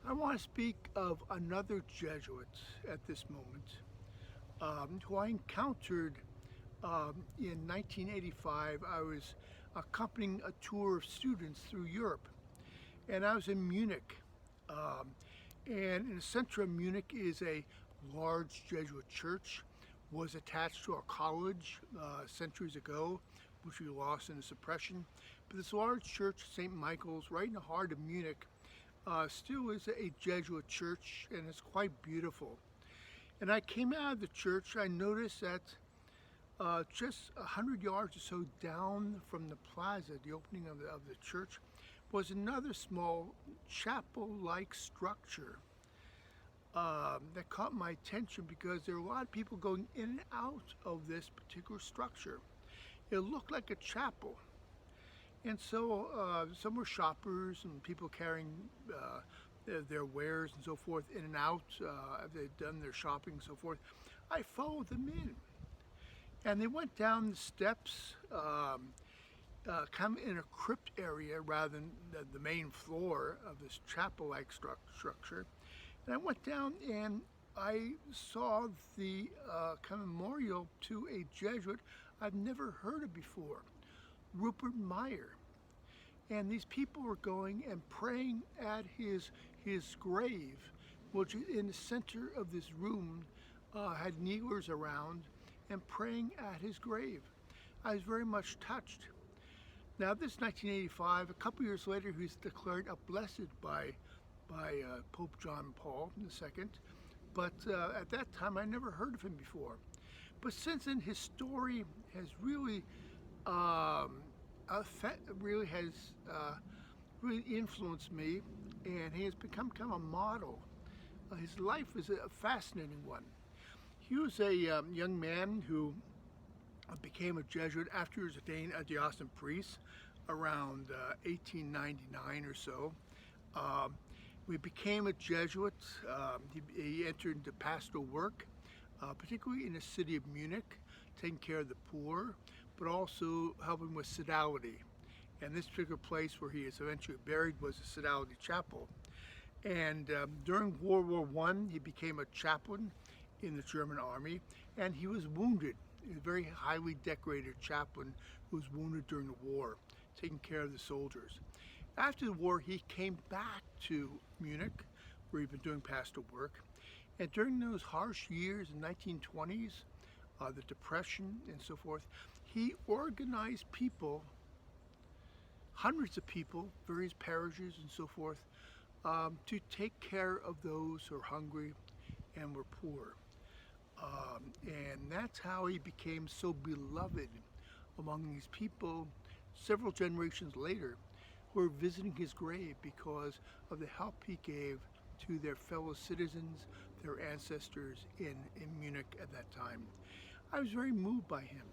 I want to speak of another Jesuit at this moment who I encountered in 1985. I was accompanying a tour of students through Europe, and I was in Munich. Um, and in the center of Munich is a large Jesuit church, was attached to a college centuries ago, which we lost in the suppression. But this large church, St. Michael's, right in the heart of Munich, still is a Jesuit church, and it's quite beautiful. And I came out of the church, I noticed that just 100 yards or so down from the plaza, the opening of the church, was another small chapel-like structure that caught my attention because there were a lot of people going in and out of this particular structure. It looked like a chapel. And so some were shoppers and people carrying their wares and so forth in and out as they'd done their shopping and so forth. I followed them in. And they went down the steps, kind of in a crypt area rather than the main floor of this chapel-like structure. And I went down and I saw the kind of memorial to a Jesuit I've never heard of before, Rupert Meyer. And these people were going and praying at his grave, which in the center of this room had kneelers around and praying at his grave. I was very much touched. Now this is 1985, a couple years later he was declared a blessed by Pope John Paul II, but at that time I never heard of him before. But since then his story has really really influenced me, and he has become kind of a model. His life is a fascinating one. He was a young man who became a Jesuit after he was ordained a diocesan priest around 1899 or so. We became a Jesuit. He entered into pastoral work, particularly in the city of Munich, taking care of the poor, but also helping with sodality. And this particular place where he is eventually buried was a sodality chapel. And during World War I, he became a chaplain in the German army, and he was wounded. He was a very highly decorated chaplain who was wounded during the war, taking care of the soldiers. After the war, he came back to Munich, where he'd been doing pastoral work. And during those harsh years in the 1920s, the Depression and so forth, he organized people, hundreds of people, various parishes and so forth, to take care of those who are hungry and were poor. And that's how he became so beloved among these people several generations later who are visiting his grave because of the help he gave to their fellow citizens, their ancestors in Munich at that time. I was very moved by him,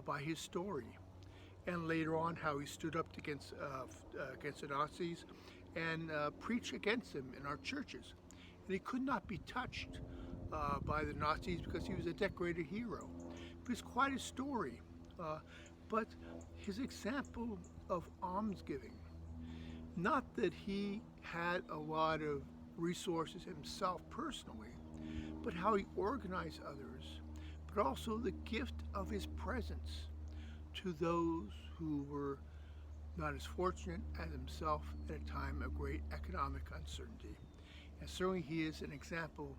by his story, and later on how he stood up against the Nazis and preached against them in our churches. And he could not be touched by the Nazis because he was a decorated hero. But it's quite a story. But his example of almsgiving, not that he had a lot of resources himself personally, but how he organized others, but also the gift of his presence to those who were not as fortunate as himself at a time of great economic uncertainty. And certainly he is an example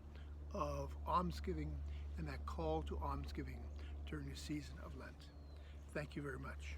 of almsgiving and that call to almsgiving during the season of Lent. Thank you very much.